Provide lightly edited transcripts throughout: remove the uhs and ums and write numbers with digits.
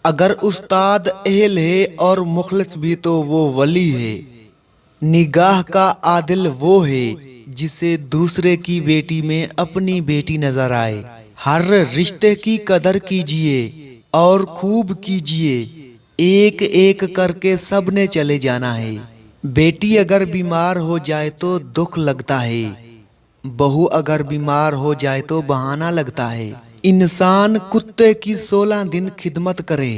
अगर उस्ताद अहल है और मुखलिस भी तो वो वली है। निगाह का आदिल वो है जिसे दूसरे की बेटी में अपनी बेटी नजर आए। हर रिश्ते की कदर कीजिए और खूब कीजिए, एक एक करके सबने चले जाना है। बेटी अगर बीमार हो जाए तो दुख लगता है, बहू अगर बीमार हो जाए तो बहाना लगता है। इंसान कुत्ते की 16 दिन खिदमत करे,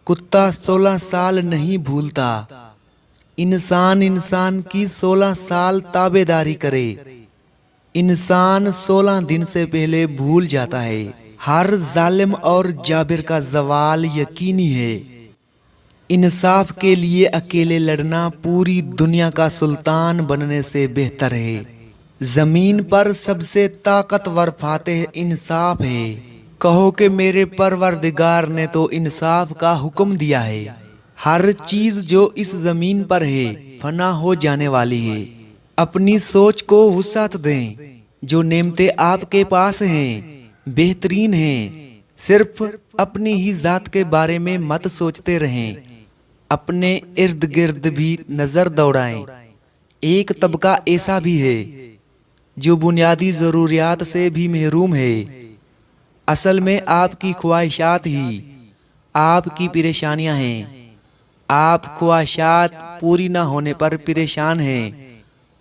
कुत्ता 16 साल नहीं भूलता। इंसान की 16 साल ताबेदारी करे, इंसान 16 दिन से पहले भूल जाता है। हर जालिम और जाबिर का जवाल यकीनी है। इंसाफ के लिए अकेले लड़ना पूरी दुनिया का सुल्तान बनने से बेहतर है। जमीन पर सबसे ताकतवर फातेह इंसाफ है। कहो कि मेरे परवरदिगार ने तो इंसाफ का हुक्म दिया है। हर चीज जो इस जमीन पर है फना हो जाने वाली है। अपनी सोच को वुसअत दें। जो नेमतें आपके पास हैं बेहतरीन हैं। सिर्फ अपनी ही जात के बारे में मत सोचते रहें, अपने इर्द गिर्द भी नजर दौड़ाएं। एक तबका ऐसा भी है जो बुनियादी जरूरियात से भी महरूम है। असल में आपकी ख्वाहिशात ही आपकी परेशानियां हैं। आप ख्वाहिशात पूरी न होने पर परेशान हैं।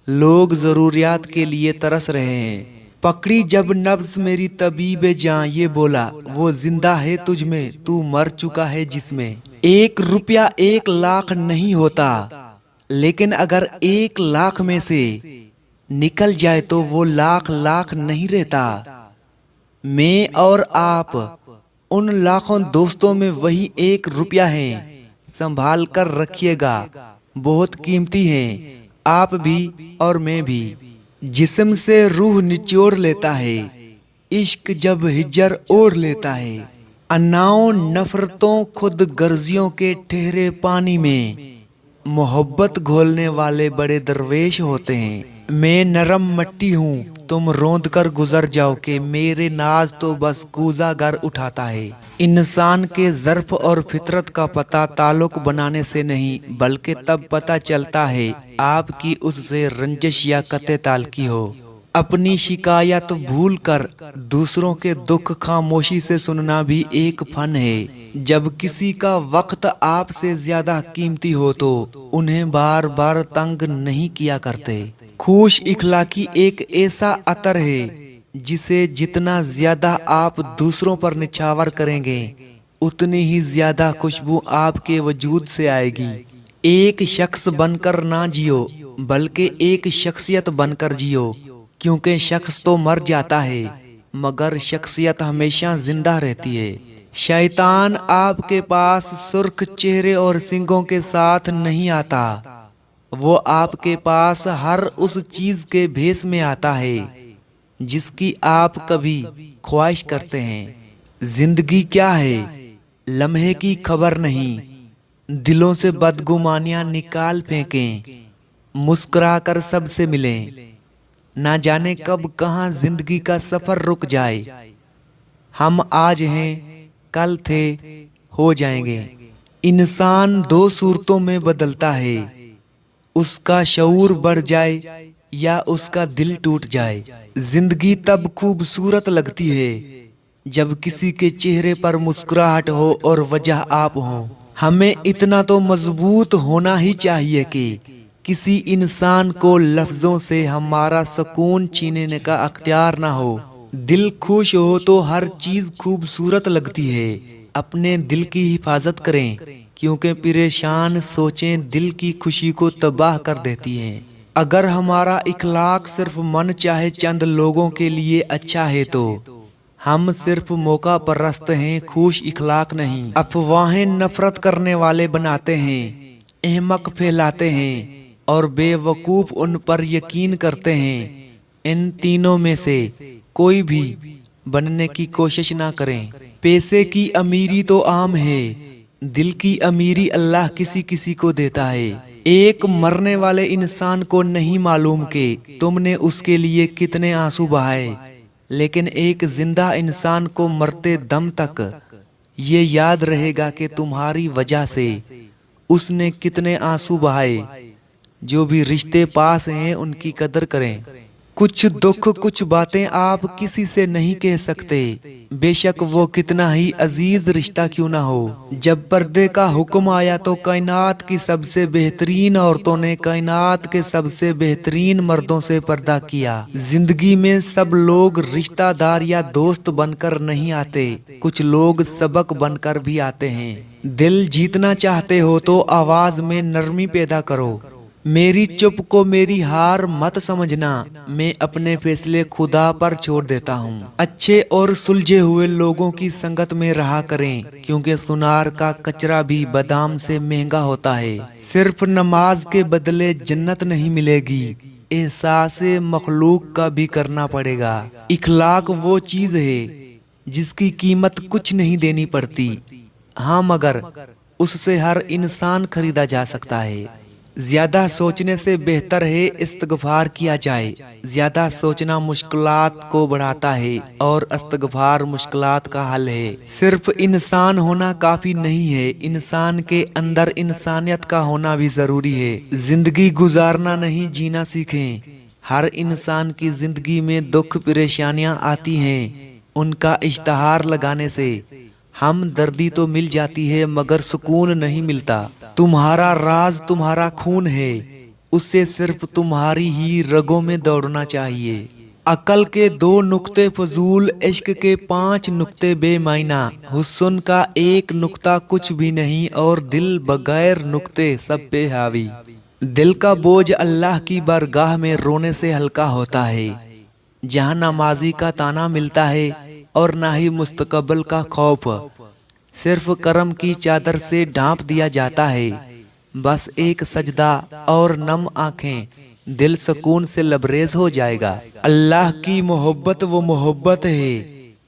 लोग जरूरियात के लिए तरस रहे हैं। पकड़ी जब नब्ज मेरी तबीब जान ये बोला, वो जिंदा है तुझ में तू मर चुका है जिसमें। 1 रुपया 1 लाख नहीं होता, लेकिन अगर 1 लाख में से निकल जाए तो वो लाख लाख नहीं रहता। मैं और आप उन लाखों दोस्तों में वही 1 रुपया है। संभाल कर रखिएगा, बहुत कीमती हैं आप भी और मैं भी। जिस्म से रूह निचोड़ लेता है, इश्क जब हिज्जर ओढ़ लेता है। अन्नाओं नफरतों खुद गर्जियों के ठहरे पानी में मोहब्बत घोलने वाले बड़े दरवेश होते हैं। मैं नरम मट्टी हूँ, तुम रोंद कर गुजर जाओ कि मेरे नाज तो बस कूजा गर उठाता है। इंसान के ज़र्फ और फितरत का पता ताल्लुक बनाने से नहीं बल्कि तब पता चलता है आपकी उससे रंजिश या कते ताल्लुकी हो। अपनी शिकायत भूल कर दूसरों के दुख खामोशी से सुनना भी एक फन है। जब किसी का वक्त आपसे ज्यादा कीमती हो तो उन्हें बार बार तंग नहीं किया करते। खुश इखलाकी एक ऐसा अतर है जिसे जितना ज्यादा आप दूसरों पर निछावर करेंगे उतनी ही ज्यादा खुशबू आपके वजूद से आएगी। एक शख्स बनकर ना जियो बल्कि एक शख्सियत बनकर जियो, क्योंकि शख्स तो मर जाता है मगर शख्सियत हमेशा जिंदा रहती है। शैतान आपके पास सुर्ख चेहरे और सींगों के साथ नहीं आता, वो आपके पास हर उस चीज के भेस में आता है जिसकी आप कभी ख्वाहिश करते हैं। जिंदगी क्या है, लम्हे की खबर नहीं। दिलों से बदगुमानियां निकाल फेंकें, मुस्कुरा कर सबसे मिलें। ना जाने कब कहां जिंदगी का सफर रुक जाए। हम आज हैं कल थे हो जाएंगे। इंसान 2 सूरतों में बदलता है, उसका शऊर बढ़ जाए या उसका दिल टूट जाए। जिंदगी तब खूबसूरत लगती है जब किसी के चेहरे पर मुस्कुराहट हो और वजह आप हो। हमें इतना तो मजबूत होना ही चाहिए कि किसी इंसान को लफ्जों से हमारा सुकून छीनने का अख्तियार ना हो। दिल खुश हो तो हर चीज खूबसूरत लगती है। अपने दिल की हिफाजत करें, क्योंकि परेशान सोचें दिल की खुशी को तबाह कर देती हैं। अगर हमारा इखलाक सिर्फ मन चाहे चंद लोगों के लिए अच्छा है तो हम सिर्फ मौका परस्त हैं, खुश इखलाक नहीं। अफवाहें नफरत करने वाले बनाते हैं, अहमक फैलाते हैं और बेवकूफ उन पर यकीन करते हैं। इन तीनों में से कोई भी बनने की कोशिश ना करें। पैसे की अमीरी तो आम है, दिल की अमीरी अल्लाह किसी किसी को देता है। एक मरने वाले इंसान को नहीं मालूम कि तुमने उसके लिए कितने आंसू बहाए, लेकिन एक जिंदा इंसान को मरते दम तक یہ یاد رہے گا کہ تمہاری وجہ سے اس نے کتنے آنسو بہائے۔ جو بھی رشتے پاس ہیں ان کی قدر کریں۔ کچھ دکھ کچھ باتیں آپ کسی سے نہیں کہہ سکتے، بے شک وہ کتنا ہی عزیز رشتہ کیوں نہ ہو۔ جب پردے کا حکم آیا تو کائنات کی سب سے بہترین عورتوں نے کائنات کے سب سے بہترین مردوں سے پردہ کیا۔ زندگی میں سب لوگ رشتہ دار یا دوست بن کر نہیں آتے، کچھ لوگ سبق بن کر بھی آتے ہیں۔ دل جیتنا چاہتے ہو تو آواز میں نرمی پیدا کرو۔ میری چپ کو میری ہار مت سمجھنا، میں اپنے فیصلے خدا پر چھوڑ دیتا ہوں۔ اچھے اور سلجھے ہوئے لوگوں کی سنگت میں رہا کریں، کیونکہ سنار کا کچرا بھی بادام سے مہنگا ہوتا ہے۔ صرف نماز کے بدلے جنت نہیں ملے گی، احساس مخلوق کا بھی کرنا پڑے گا۔ اخلاق وہ چیز ہے جس کی قیمت کچھ نہیں دینی پڑتی، ہاں مگر اس سے ہر انسان خریدا جا سکتا ہے۔ زیادہ سوچنے سے بہتر ہے استغفار کیا جائے۔ زیادہ سوچنا مشکلات کو بڑھاتا ہے اور استغفار مشکلات کا حل ہے۔ صرف انسان ہونا کافی نہیں ہے، انسان کے اندر انسانیت کا ہونا بھی ضروری ہے۔ زندگی گزارنا نہیں جینا سیکھیں۔ ہر انسان کی زندگی میں دکھ پریشانیاں آتی ہیں، ان کا اشتہار لگانے سے ہم دردی تو مل جاتی ہے مگر سکون نہیں ملتا۔ تمہارا راز تمہارا خون ہے، اس سے صرف تمہاری ہی رگوں میں دوڑنا چاہیے۔ عقل کے 2 نقطے فضول، عشق کے 5 نقطے بے معنی، حسن کا 1 نقطہ کچھ بھی نہیں اور دل بغیر نقطے سب پہ حاوی۔ دل کا بوجھ اللہ کی بارگاہ میں رونے سے ہلکا ہوتا ہے، جہاں نہ ماضی کا تانا ملتا ہے اور نہ ہی مستقبل کا خوف، صرف کرم کی چادر سے ڈھانپ دیا جاتا ہے۔ بس ایک سجدہ اور نم آنکھیں، دل سکون سے لبریز ہو جائے گا۔ اللہ کی محبت وہ محبت ہے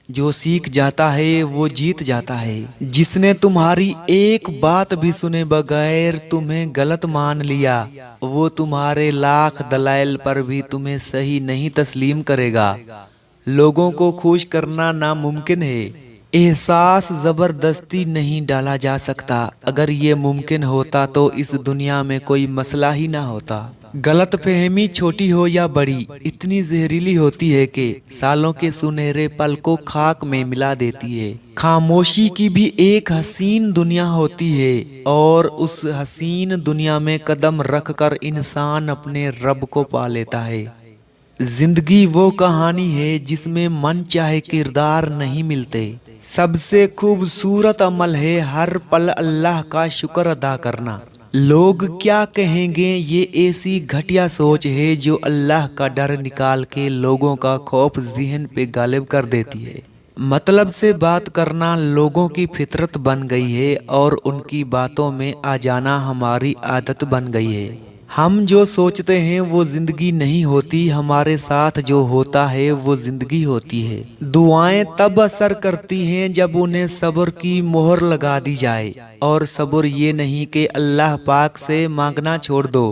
جو سیکھ جاتا ہے وہ جیت جاتا ہے۔ جس نے تمہاری ایک بات بھی سنے بغیر تمہیں غلط مان لیا، وہ تمہارے لاکھ دلائل پر بھی تمہیں صحیح نہیں تسلیم کرے گا۔ لوگوں کو خوش کرنا ناممکن ہے، احساس زبردستی نہیں ڈالا جا سکتا۔ اگر یہ ممکن ہوتا تو اس دنیا میں کوئی مسئلہ ہی نہ ہوتا۔ غلط فہمی چھوٹی ہو یا بڑی اتنی زہریلی ہوتی ہے کہ سالوں کے سنہرے پل کو خاک میں ملا دیتی ہے۔ خاموشی کی بھی ایک حسین دنیا ہوتی ہے اور اس حسین دنیا میں قدم رکھ کر انسان اپنے رب کو پا لیتا ہے۔ زندگی وہ کہانی ہے جس میں من چاہے کردار نہیں ملتے۔ سب سے خوبصورت عمل ہے ہر پل اللہ کا شکر ادا کرنا۔ لوگ کیا کہیں گے، یہ ایسی گھٹیا سوچ ہے جو اللہ کا ڈر نکال کے لوگوں کا خوف ذہن پہ غالب کر دیتی ہے۔ مطلب سے بات کرنا لوگوں کی فطرت بن گئی ہے اور ان کی باتوں میں آ جانا ہماری عادت بن گئی ہے۔ ہم جو سوچتے ہیں وہ زندگی نہیں ہوتی، ہمارے ساتھ جو ہوتا ہے وہ زندگی ہوتی ہے۔ دعائیں تب اثر کرتی ہیں جب انہیں صبر کی مہر لگا دی جائے، اور صبر یہ نہیں کہ اللہ پاک سے مانگنا چھوڑ دو،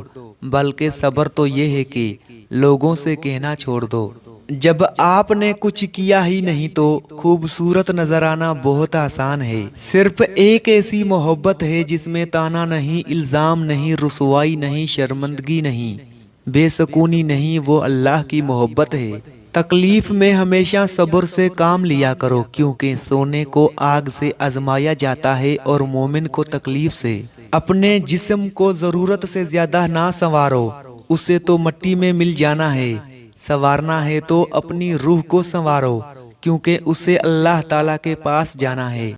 بلکہ صبر تو یہ ہے کہ لوگوں سے کہنا چھوڑ دو۔ جب آپ نے کچھ کیا ہی نہیں تو خوبصورت نظر آنا بہت آسان ہے۔ صرف ایک ایسی محبت ہے جس میں تانا نہیں، الزام نہیں، رسوائی نہیں، شرمندگی نہیں، بے سکونی نہیں، وہ اللہ کی محبت ہے۔ تکلیف میں ہمیشہ صبر سے کام لیا کرو، کیونکہ سونے کو آگ سے آزمایا جاتا ہے اور مومن کو تکلیف سے۔ اپنے جسم کو ضرورت سے زیادہ نہ سنوارو، اسے تو مٹی میں مل جانا ہے۔ سنوارنا ہے تو اپنی روح کو سنوارو، کیونکہ اسے اللہ تعالیٰ کے پاس جانا ہے۔